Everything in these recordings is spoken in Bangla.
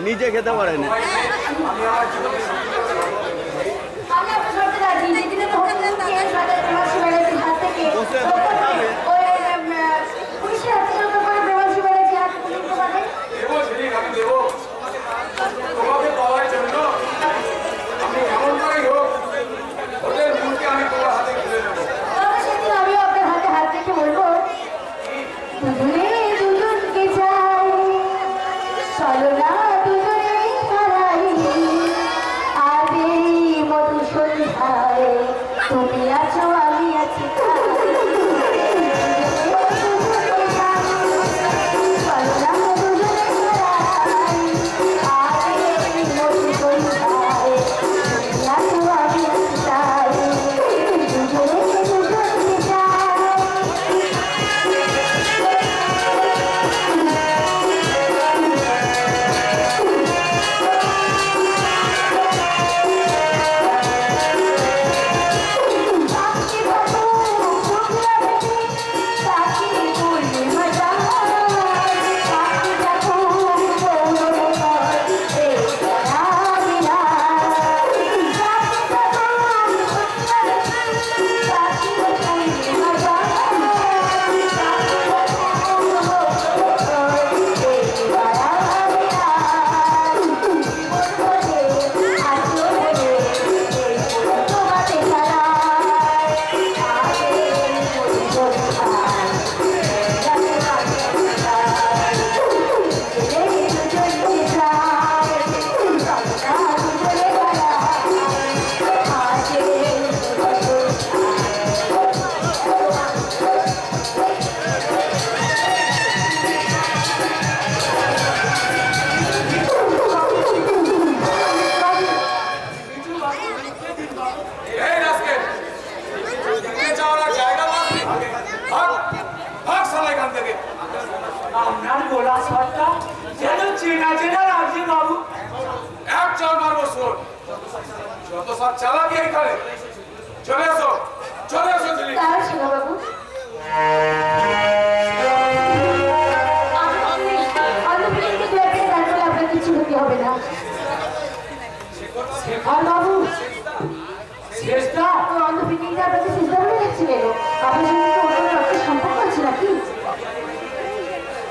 নিজে খেতে পারে না।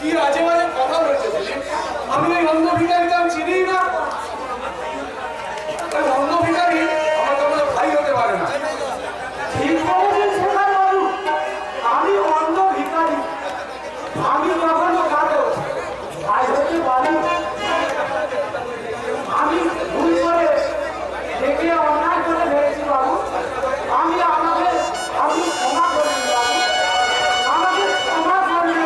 কি আজে বাজে কথা বলছে আমি ওই অন্ধ ভিখারিকে আমি চিনি না। অন্ধ ভিখারি আমার কখনো ভাই হতে পারে না। ঠিক বলেছেন শেখার বাবু, আমি অন্ধ ভিখারি, আমি কখনো কারো ভাই হতে পারি। আমি ভুল করে দেখে অন্যায় করে ভেবেছি বাবু, আমি আপনি ক্ষমা করবেন বাবু, আমাকে ক্ষমা করবেন।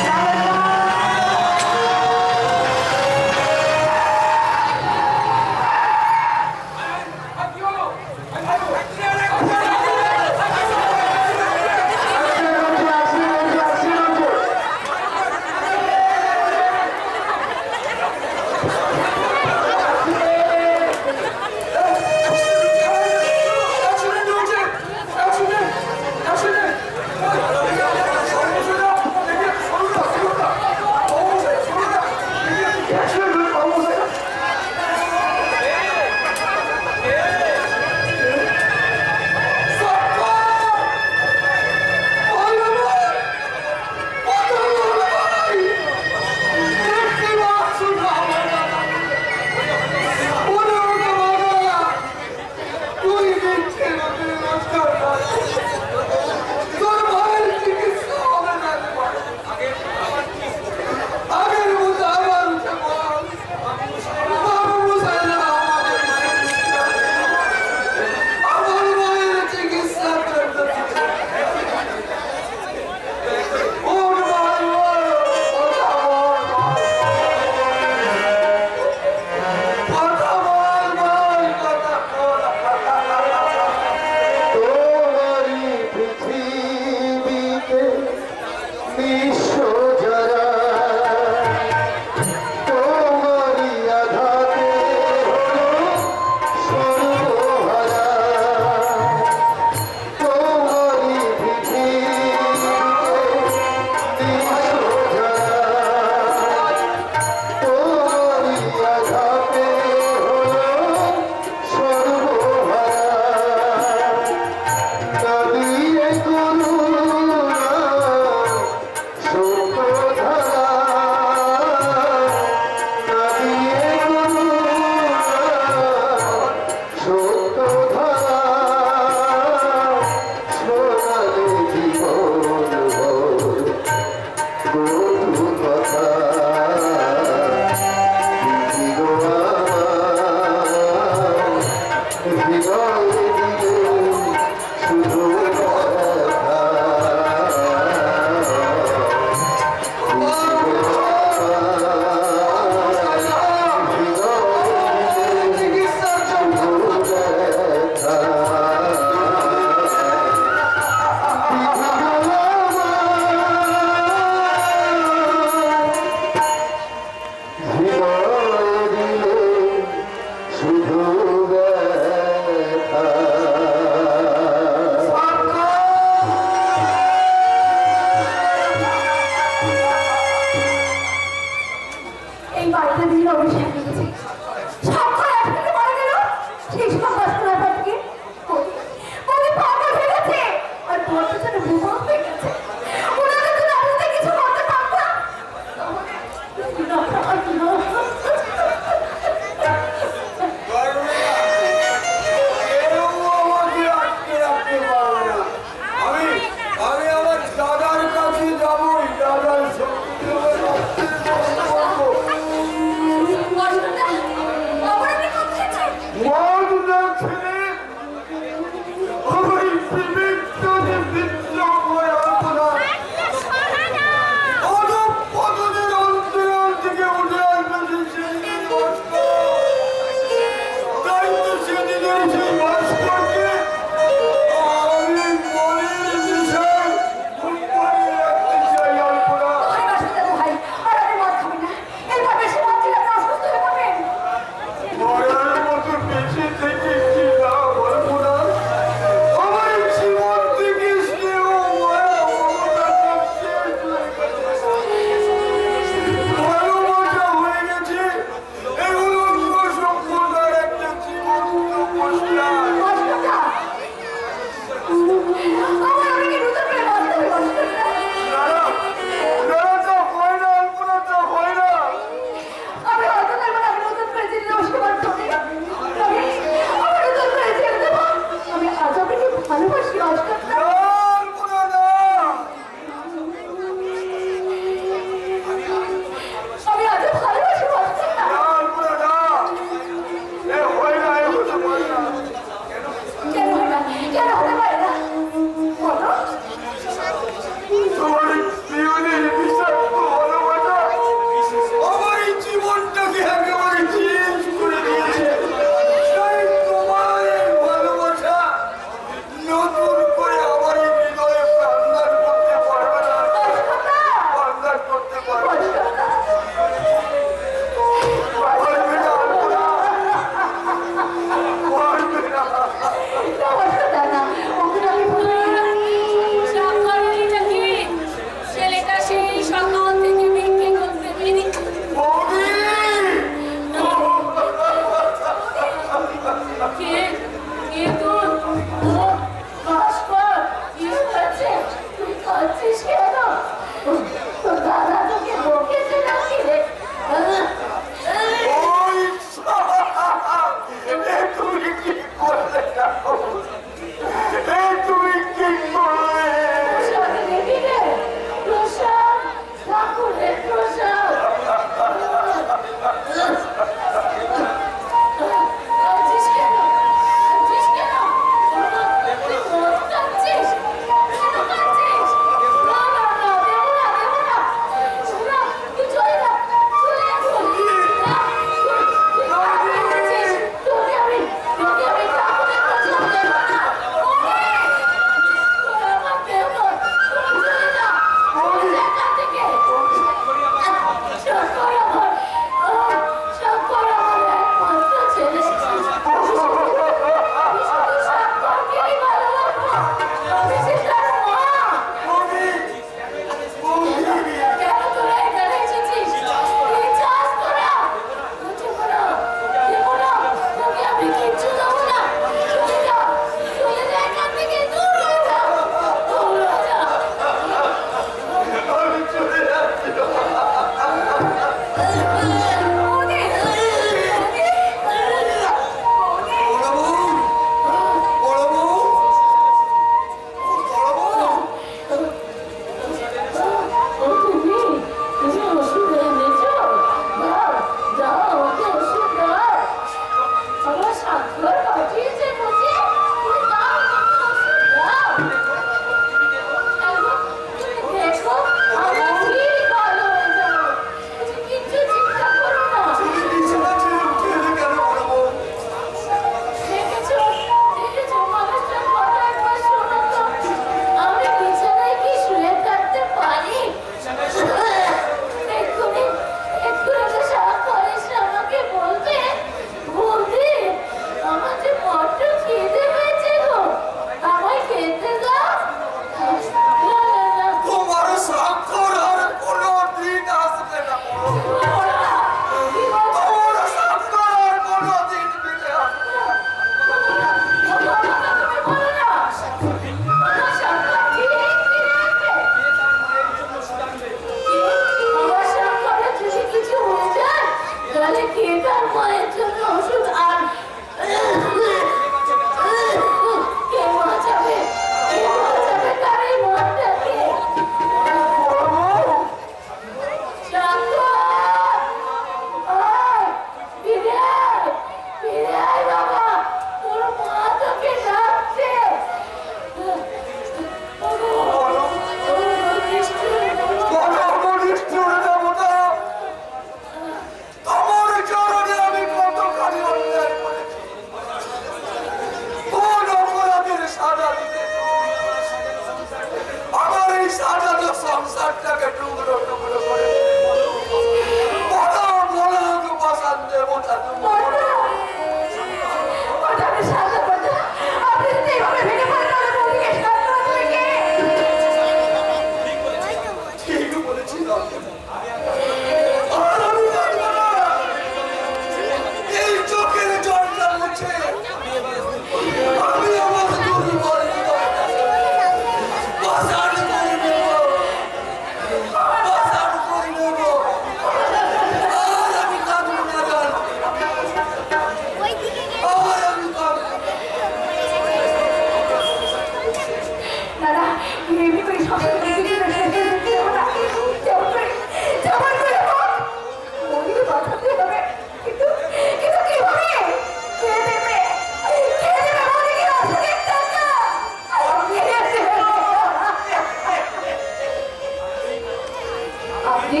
জি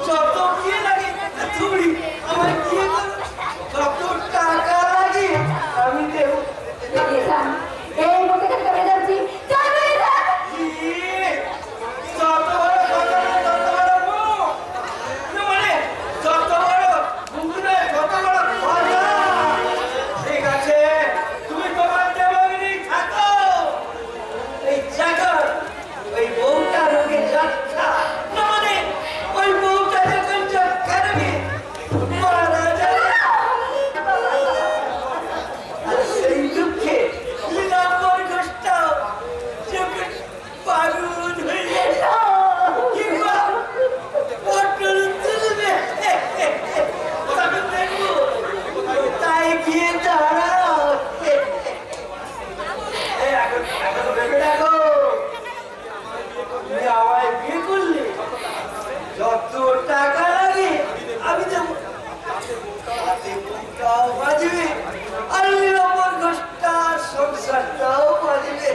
যত কি লাগে তুমি আমার কি যত টাকা লাগে আমি দেব বেরিয়ে যান এই মুহূর্তে থেকে বেরিয়ে যাচ্ছি যান বেরিয়ে যান যত বড় কথা তত বড় মুখ মানে যত বড় মুখ নয় তত বড় কথা ঠিক আছে তুমি তোমার দেবগিরি থাকো এই জাগর ওই বউটা রোগে যাত্রা না মানে ওই বউটা যখন যাত্রা করবে মারা যাবে আর সেই দুঃখে লীলাম্বর ঘোষটাও যখন পাগল হয়ে যাবে কিংবা পটল তুলবে তখন দেখবো তাই গিয়ে দাঁড়াও এখন ভেবে দেখো তুমি আমায় বিয়ে করলে যত টাকা লাগে আমি দেবো তাতে বউটাও বাজবে আর লীলাম্বর ঘোষটার সংসারটাও বাজবে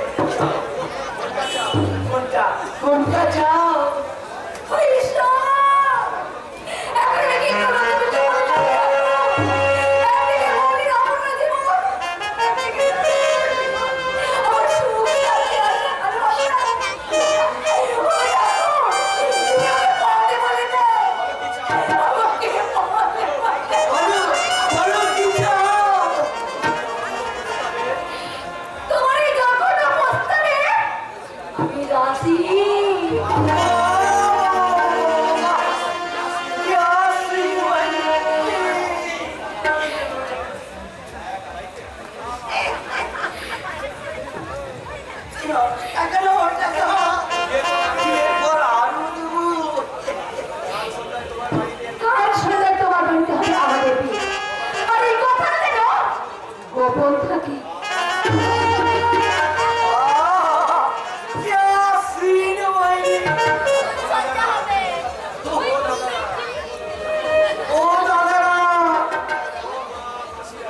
কোনটা কোনটা চাও বলো বলো কি চাও আমি রাজি কাল সন্ধ্যায় তোমার বাড়িতে হবে আমাদের বিয়ে আর এই কথা যেন গোপন থাকি ও দাদারা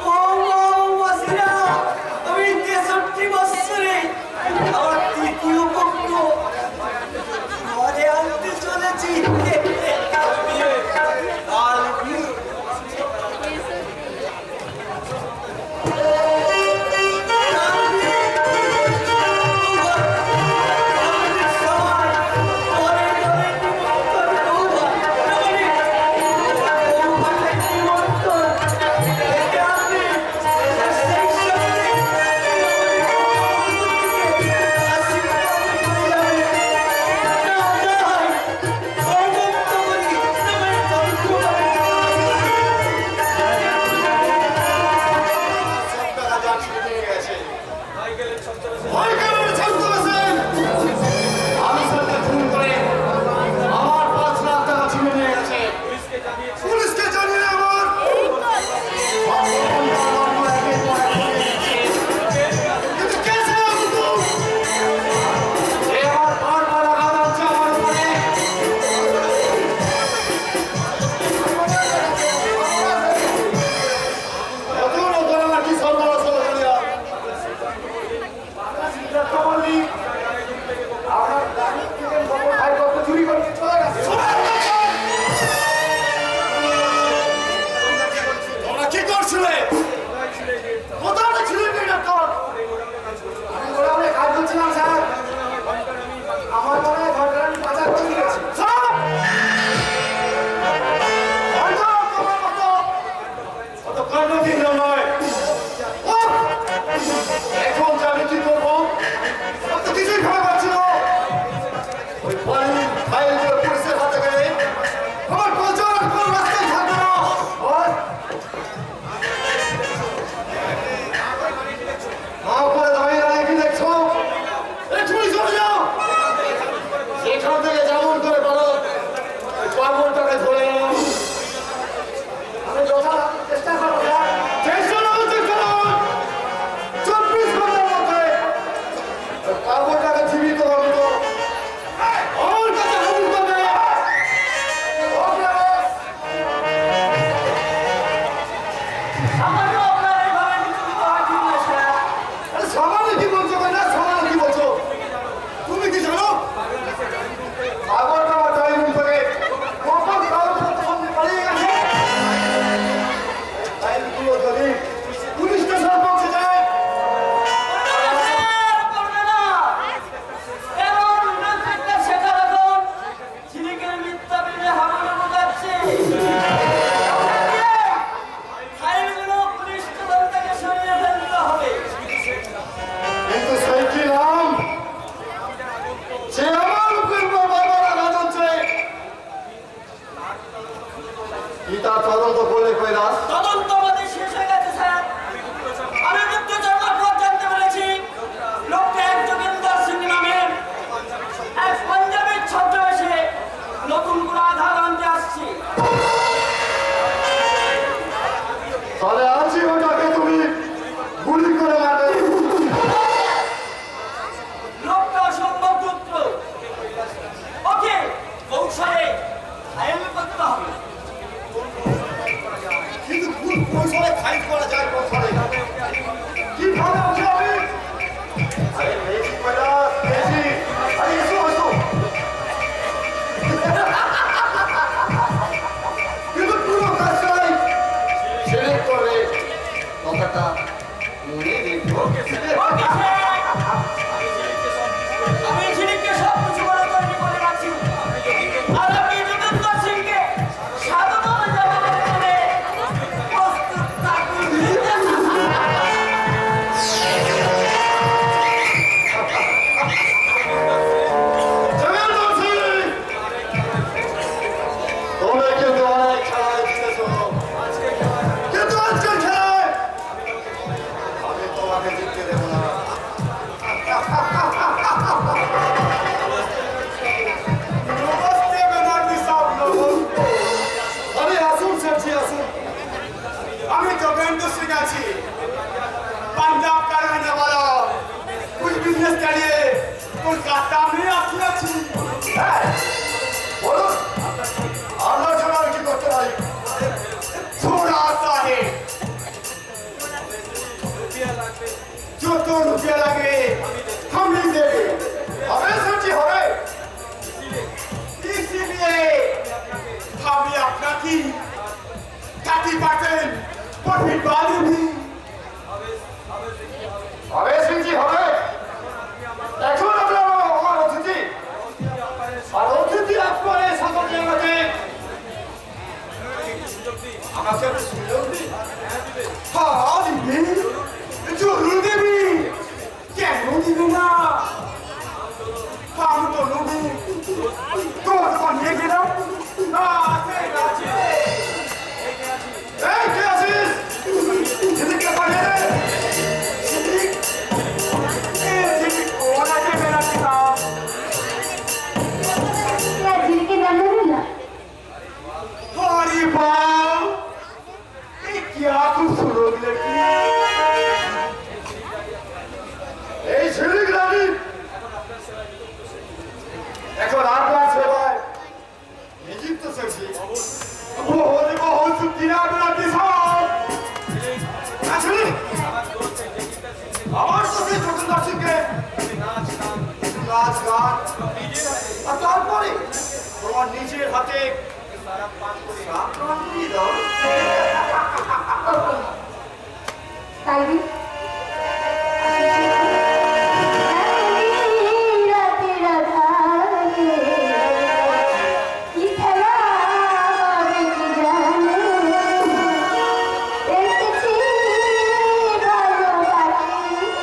ও মাসিরা আমি 63 বছরে আমার তৃতীয় কলকাতা আমি আছি। হ্যাঁ, বলুন আপনার জন্য আমি কি করতে পারি? थोड़ा सा है जो तो रुपया लगे हम ही देंगे হবে সবজি হবে। इसीलिए हम अपना की 30% प्रॉफिट वाली भी হবে সবজি হবে। এখন আমরা আমার অতিথি আর অতিথি আপনার সকল জায়গাতে আমাকে একটু সুযোগ দিন। हाँ दीदी जरूर देवी क्या दीदी ना हम तो लोगी तो ये के ना এই কে আছিস? जिंदगी पढ़े होना चाहिए मेरा किताब ঝিলিকে জানলেন না? हरी बाल ये क्या खूबसूरत लड़की এই ঝিলিক রানী এখন আপনার সেবায় নিযুক্ত সবজি। बहुत सुखीना मेरा किसान আসলে আমার সাথে চতুর্দশীকে নাচ গান আর তারপরে তোমার নিজের হাতে সাপ্রাণ দিয়ে দাও। তাইবি রাতে রাধারে কি খেলা হবে কি জানে দেখেছি ভালোবাসিতে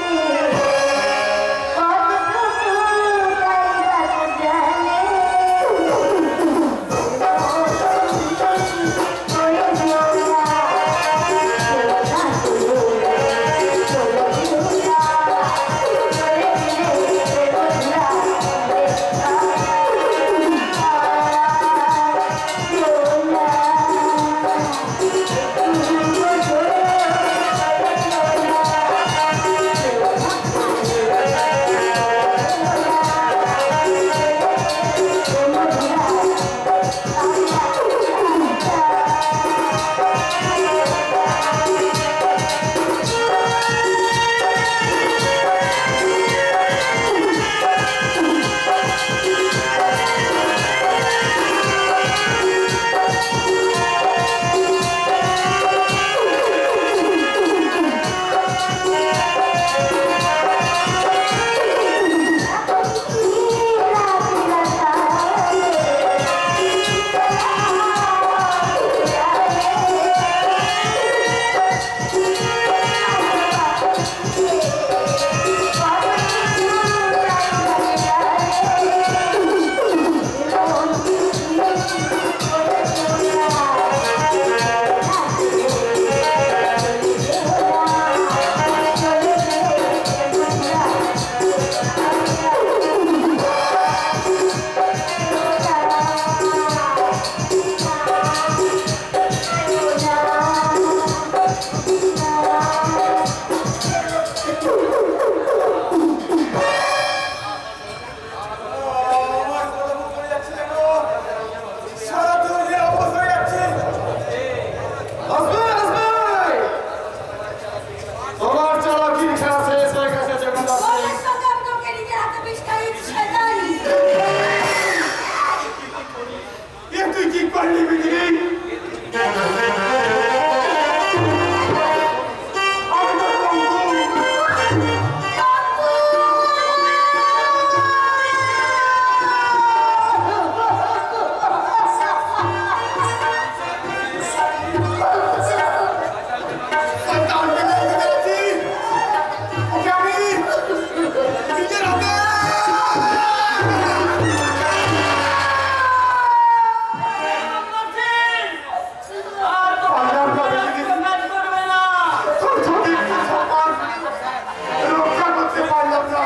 কতটুকু তাই বাতা জানে ওরে দিওনা রক্ষা করতে পারলাম না।